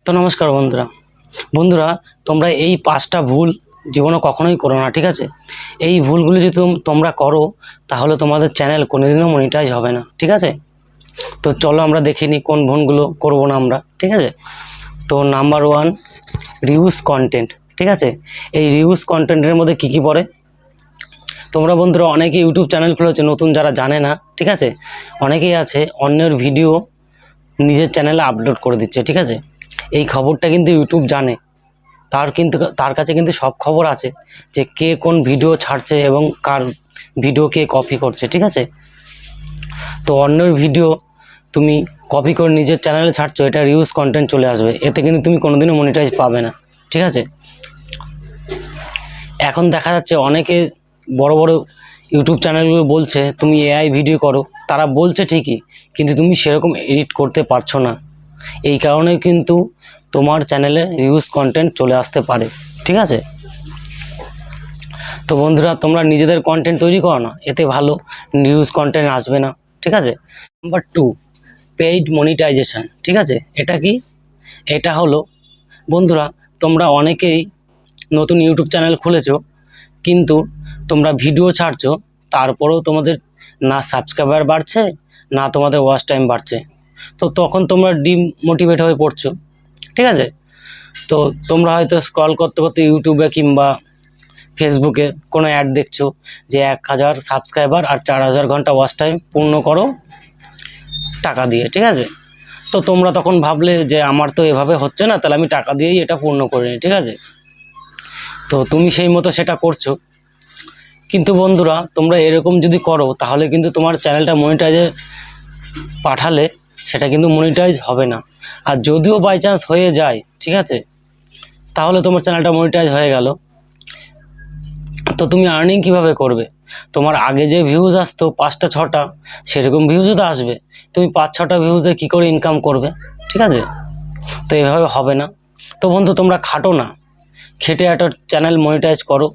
তো নমস্কার বন্ধুরা। বন্ধুরা, তোমরা এই 5টা ভুল জীবনে কখনোই করো না, ঠিক আছে? এই ভুলগুলো যদি তোমরা করো তাহলে তোমাদের চ্যানেল কোনোদিনও মনিটাইজ হবে না, ঠিক আছে? তো চলো আমরা দেখে নিই কোন ভুলগুলো করবো না আমরা, ঠিক আছে? তো নাম্বার 1, রিউজ কন্টেন্ট, ঠিক আছে? এই রিউজ কন্টেন্টের মধ্যে কী কী পড়ে? তোমরা বন্ধুরা অনেকে ইউটিউব চ্যানেল খুলেছে, নতুন যারা জানে না, ঠিক আছে? অনেকেই আছে অন্যের ভিডিও নিজের চ্যানেলে আপলোড করে দিচ্ছে, ঠিক আছে? এই খবরটা কিন্তু ইউটিউব জানে, তার কাছে কিন্তু সব খবর আছে যে কে কোন ভিডিও ছাড়ছে এবং কার ভিডিও কে কপি করছে, ঠিক আছে? তো অন্যের ভিডিও তুমি কপি করে নিজের চ্যানেলে ছাড়ছো, এটা রিউজ কন্টেন্ট চলে আসবে, এতে কিন্তু তুমি কোনোদিনও মনিটাইজ পাবে না, ঠিক আছে? এখন দেখা যাচ্ছে অনেকে বড় বড় ইউটিউব চ্যানেলগুলো বলছে তুমি এআই ভিডিও করো, তারা বলছে ঠিকই, কিন্তু তুমি সেরকম এডিট করতে পারছো না। এই কারণে কিন্তু তোমার চ্যানেলে রিউজ কন্টেন্ট চলে আসতে পারে, ঠিক আছে? তো বন্ধুরা, তোমরা নিজেদের কন্টেন্ট তৈরি করো না, এতে ভালো রিউজ কন্টেন্ট আসবে না, ঠিক আছে? নাম্বার 2, পেইড মনিটাইজেশন, ঠিক আছে? এটা কি? এটা হলো বন্ধুরা, তোমরা অনেকেই নতুন ইউটিউব চ্যানেল খুলেছো, কিন্তু তোমরা ভিডিও ছাড়ছো, তারপরেও তোমাদের না সাবস্ক্রাইবার বাড়ছে না তোমাদের ওয়াচ টাইম বাড়ছে। তো তখন তোমরা ডিমোটিভেট হয়ে পড়ছো, ঠিক আছে? তো তোমরা হয়তো স্ক্রল করতে করতে ইউটিউবে কিংবা ফেসবুকে কোনো অ্যাড দেখছো যে 1000 সাবস্ক্রাইবার আর 4000 ঘন্টা ওয়াচ টাইম পূর্ণ করো টাকা দিয়ে, ঠিক আছে? তো তোমরা তখন ভাবলে যে আমার তো এভাবে হচ্ছে না, তাহলে আমি টাকা দিয়েই এটা পূর্ণ করে নিই, ঠিক আছে? তো তুমি সেই মতো সেটা করছো, কিন্তু বন্ধুরা তোমরা এরকম যদি করো তাহলে কিন্তু তোমার চ্যানেলটা মনিটাইজে পাঠালে সেটা কিন্তু মনিটাইজ হবে না। আর যদিও বাই চান্স হয়ে যায়, ঠিক আছে, তাহলে তোমার চ্যানেলটা মনিটাইজ হয়ে গেল, তো তুমি আর্নিং কিভাবে করবে? তোমার আগে যে ভিউজ আসতো 5টা 6টা, সেরকম ভিউজও তো আসবে, তুমি 5-6টা ভিউজে কী করে ইনকাম করবে, ঠিক আছে? তো এভাবে হবে না। তো বন্ধু, তোমরা খাটো না, খেটে একটা চ্যানেল মনিটাইজ করো।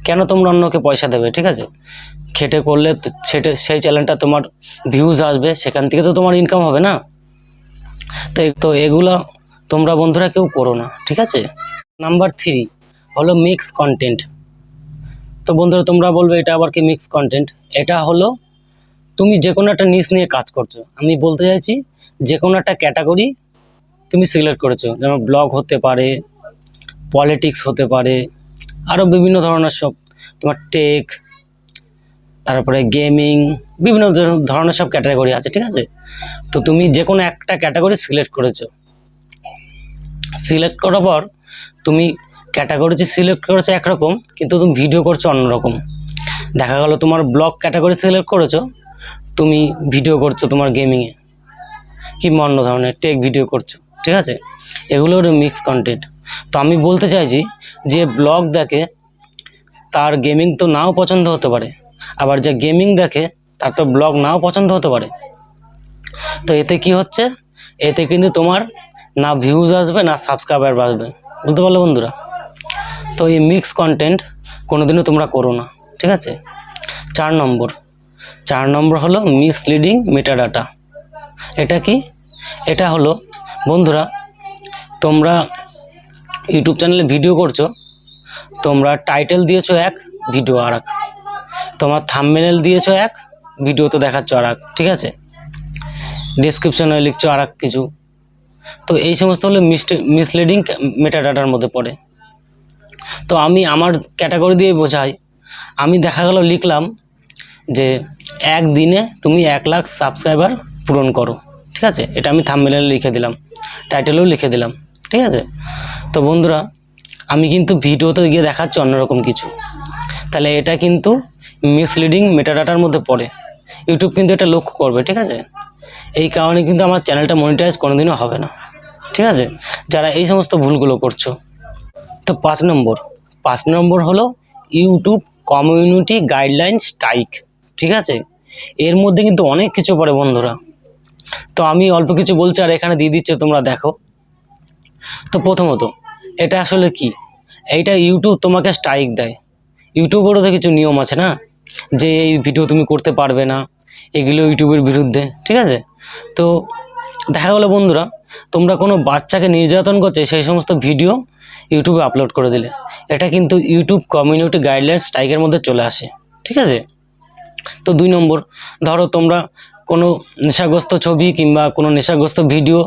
কেন তোমরা অন্যকে পয়সা দেবে, ঠিক আছে? খেটে করলে সেই চ্যানেলটা তোমার ভিউজ আসবে, সেখান থেকে তো তোমার ইনকাম হবে না। তো এগুলো তোমরা বন্ধুরা কেউ করো না, ঠিক আছে? নাম্বার 3 হলো মিক্স কন্টেন্ট। তো বন্ধুরা তোমরা বলবে এটা আবার কি মিক্স কন্টেন্ট? এটা হলো তুমি যে কোনো একটা নিশ নিয়ে কাজ করছো, আমি বলতে চাইছি যে কোনো একটা ক্যাটাগরি তুমি সিলেক্ট করেছো, যেমন ব্লগ হতে পারে, পলিটিক্স হতে পারে, আরও বিভিন্ন ধরনের সব, তোমার টেক, তারপরে গেমিং, বিভিন্ন ধরনের সব ক্যাটাগরি আছে, ঠিক আছে? তো তুমি যে কোনো একটা ক্যাটাগরি সিলেক্ট করেছো, সিলেক্ট করার পর তুমি ক্যাটাগরি যে সিলেক্ট করেছো একরকম, কিন্তু তুমি ভিডিও করছো অন্যরকম। দেখা গেল তোমার ব্লগ ক্যাটাগরি সিলেক্ট করেছো, তুমি ভিডিও করছো তোমার গেমিংয়ে কিংবা অন্য ধরনের টেক ভিডিও করছো, ঠিক আছে? এগুলো হলো মিক্স কন্টেন্ট। তো আমি বলতে চাইছি যে ব্লগ দেখে তার গেমিং তো নাও পছন্দ হতে পারে, আবার যে গেমিং দেখে তার তো ব্লগ নাও পছন্দ হতে পারে। তো এতে কি হচ্ছে? এতে কিন্তু তোমার না ভিউজ আসবে না সাবস্ক্রাইবার বাড়বে, বুঝতে পারলে বন্ধুরা? তো এই মিক্স কন্টেন্ট কোনোদিনও তোমরা করো না, ঠিক আছে? 4 নম্বর হলো মিসলিডিং মেটাডাটা। এটা কি? এটা হলো বন্ধুরা, তোমরা ইউটিউব চ্যানেলে ভিডিও করছো, তোমরা টাইটেল দিয়েছো এক, ভিডিও আর এক, তোমার থাম্বনেল দিয়েছো এক, ভিডিও তো দেখাচ্ছ আর এক, ঠিক আছে? ডেসক্রিপশনে লিখছো আর এক কিছু। তো এই সমস্ত হলো মিসলিডিং মেটাডাটার মধ্যে পড়ে। তো আমি আমার ক্যাটাগরি দিয়ে বোঝাই, আমি দেখা গেল লিখলাম যে একদিনে তুমি 1 লাখ সাবস্ক্রাইবার পূরণ করো, ঠিক আছে? এটা আমি থাম্বনেলে লিখে দিলাম, টাইটেলেও লিখে দিলাম, ঠিক আছে? তো বন্ধুরা, আমি কিন্তু ভিডিওতে গিয়ে দেখাচ্ছি অন্যরকম কিছু, তাহলে এটা কিন্তু মিসলিডিং মেটাডাটার মধ্যে পড়ে। ইউটিউব কিন্তু এটা লক্ষ্য করবে, ঠিক আছে? এই কারণে কিন্তু আমার চ্যানেলটা মনিটাইজ কোনোদিনও হবে না, ঠিক আছে, যারা এই সমস্ত ভুলগুলো করছো। তো 5 নম্বর হলো ইউটিউব কমিউনিটি গাইডলাইন স্ট্রাইক, ঠিক আছে? এর মধ্যে কিন্তু অনেক কিছু পড়ে বন্ধুরা, তো আমি অল্প কিছু বলছি আর এখানে দিয়ে দিচ্ছে, তোমরা দেখো। তো প্রথমত এটা আসলে কি? এইটা ইউটিউব তোমাকে স্ট্রাইক দেয়। ইউটিউবেরও তো কিছু নিয়ম আছে না, যে এই ভিডিও তুমি করতে পারবে না, এগুলো ইউটিউবের বিরুদ্ধে, ঠিক আছে? তো দেখা গেলো বন্ধুরা, তোমরা কোনো বাচ্চাকে নির্যাতন করছে সেই সমস্ত ভিডিও ইউটিউবে আপলোড করে দিলে, এটা কিন্তু ইউটিউব কমিউনিটি গাইডলাইন স্ট্রাইকের মধ্যে চলে আসে, ঠিক আছে। তো 2 নম্বর, ধরো তোমরা কোনো নেশাগ্রস্ত ছবি কিংবা কোনো নেশাগ্রস্ত ভিডিও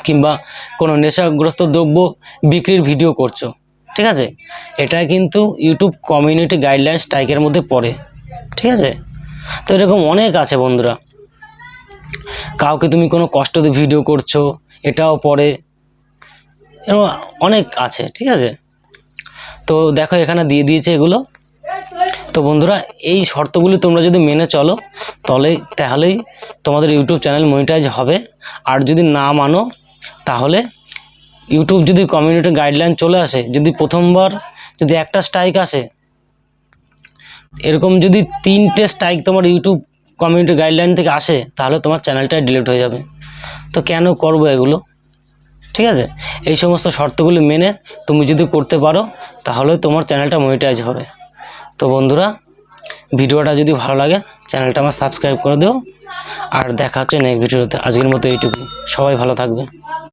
কিংবা কোনো নেশাগ্রস্ত দ্রব্য বিক্রির ভিডিও করছো, ঠিক আছে, এটা কিন্তু ইউটিউব কমিউনিটি গাইডলাইন স্ট্রাইকের মধ্যে পড়ে, ঠিক আছে। তো এরকম অনেক আছে বন্ধুরা, কাউকে তুমি কোনো কষ্ট দিয়ে ভিডিও করছো, এটাও পড়ে, এরকম অনেক আছে, ঠিক আছে। তো দেখো এখানে দিয়ে দিয়েছে এগুলো। তো বন্ধুরা, এই শর্তগুলি তোমরা যদি মেনে চলো তাহলেই তোমাদের ইউটিউব চ্যানেল মনিটাইজ হবে। আর যদি না মানো তাহলে ইউটিউব যদি কমিউনিটি গাইডলাইন চলে আসে, যদি প্রথমবার যদি একটা স্ট্রাইক আসে, এরকম যদি 3টে স্ট্রাইক তোমার ইউটিউব কমিউনিটি গাইডলাইন থেকে আসে, তাহলে তোমার চ্যানেলটা ডিলিট হয়ে যাবে। তো কেন করবো এগুলো, ঠিক আছে। এই সমস্ত শর্তগুলি মেনে তুমি যদি করতে পারো তাহলে তোমার চ্যানেলটা মনিটাইজ হবে। তো বন্ধুরা, ভিডিওটা যদি ভালো লাগে চ্যানেলটা আমার সাবস্ক্রাইব করে দিও। আর দেখা হচ্ছে নেক্সট ভিডিওতে। আজকের মতো এইটুকুই, সবাই ভালো থাকবে।